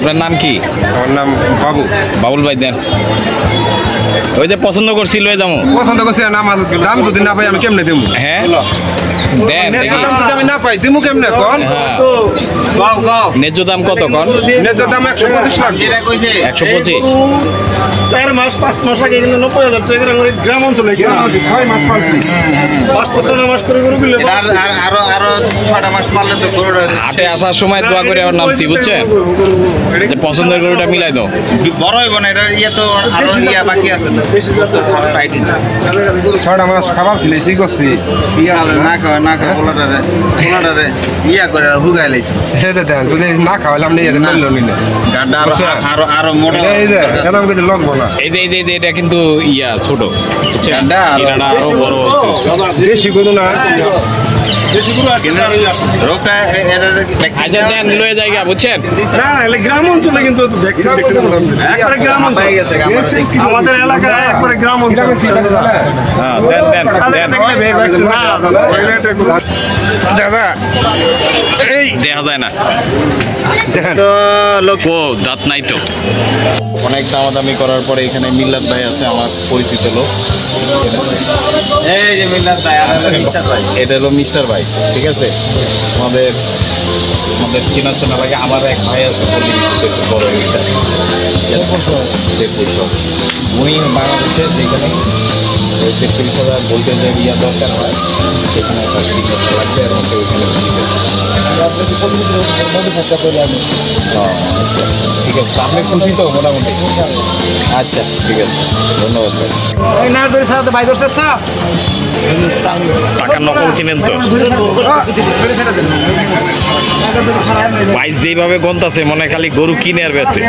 আপনার নাম কি? আমার নাম বাবু। বাবুল ভাই দেন। ওই যে পছন্দ করছিল ওই দাম পছন্দ করছি না, আমার দাম যদি না পাই আমি কেমনে দেবো? হ্যাঁ দেন ন্যায্য দেখি। দাম যদি আমি না পাই দিমু কেমনে কোন? হ্যাঁ গাও গাও ন্যায্য দাম কত কন? ন্যায্য দাম 125 লাখ। 125। 4 মাস 5 মাস আগে কিন্তু 90,000 টাকা করে গ্রাম অঞ্চলে কিনা 6 মাস পালছি। 5-6 মাস করে করে দিলে আরো 6টা মাস পারলে তো গরুটা হাটে আসার সময় দোয়া করে আমার নামছি বুঝছেন, যে পছন্দের গরুটা মিলাই দাও। বড় হইব না, এটা ইয়ে তো আরো ইয়া বাকি আছে না, আরো টাইট না 6টা মাস খাবার ফেলেছি করছি। না খাওয়া পোলাটারে ইয়া করে হুগাই লাইছে হেদে দেন যদি না খাওয়ালাম নেই এটা মিললো নি না। গাড্ডা আরো আরো মোটা এই যে এরকম করে লগবো না। এই যে এটা কিন্তু ইয়া ছোট বুঝছেন, গাড্ডা শিরাটা আরো বড় হচ্ছে। দেশি গরু না। বেশি করে আসছে রোগটা আচ্ছা দেন লয়ে জায়গা বুঝছেন। না এলে গ্রাম অঞ্চলে কিন্তু ভ্যাকসিন দেখতে পাবেন একবারে গ্রাম অঞ্চল হয়ে গেছে আমাদের এলাকায় একবারে গ্রাম অঞ্চল হ্যাঁ দেন দেন দেন ভ্যাকসিন না দাদা এই দেখা যায় না দেখেন তো লোক ও দাঁত নাই তো। অনেক দামাদামি করার পরে এখানে মিল্লাত ভাই আছে আমার পরিচিত লোক। এই যে মিল্লাত ভাই আর মিস্টার ভাই, এটা হলো মিস্টার ভাই, ঠিক আছে। আমাদের আমাদের চেনা লাগে। আমার এক ভাই আছে বলি একটু বড় ওইটা শেখপুর সব। উনি বাংলাদেশে যেখানে ওই শেখপুর সদা বলতে যে ইয়া দরকার হয় সেখানে একটা বিজনেস লাগবে এবং ওইখানে ঠিক আছে। আপনি খুশি তো মোটামুটি? আচ্ছা ঠিক আছে, ধন্যবাদ ভাই। টাকা নকল কিনেন তো ভাই, যেভাবে গন্তাছে মনে খালি গরু কিনে আর বেছে।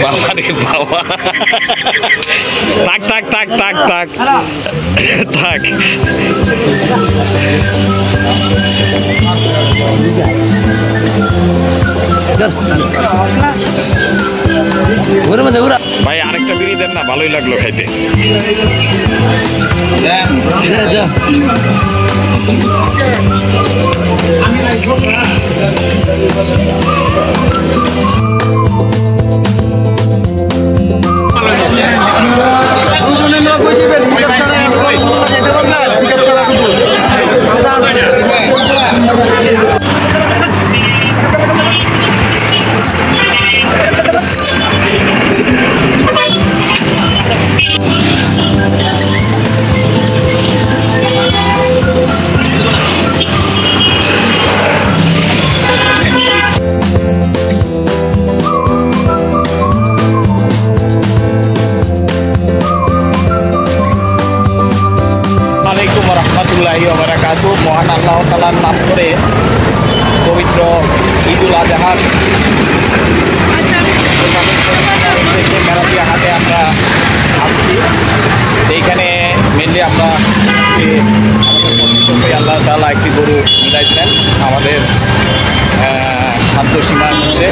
বাবা রে বাবা, থাক থাক থাক থাক থাক থাক। ভাই আরেকটা বিড়ি দেন না, ভালোই লাগলো খাইতে। মহান আল্লাহ তাআলার নাম করে পবিত্র ঈদুল আজহার মেরাদিয়া হাটে আমরা আসছি। এইখানে মেনলি আমরা আল্লাহ তাআলা একটি গরু মিলাইছেন আমাদের খাদ্য সীমার মধ্যে।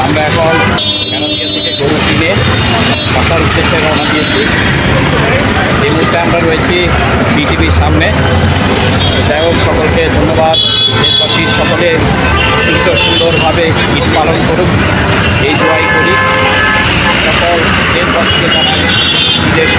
আমরা এখন মেরাদিয়া থেকে গরু কিনে বাসার উদ্দেশ্যে রওনা দিয়েছি। এই মুহূর্তে আমরা রয়েছি বিটিভির সামনে। যাই হোক, সকলকে ধন্যবাদ। দেশবাসী সকলে সুন্দরভাবে ঈদ পালন করুক এই দোয়াই করি। সকল দেশবাসীকে জানাই ঈদের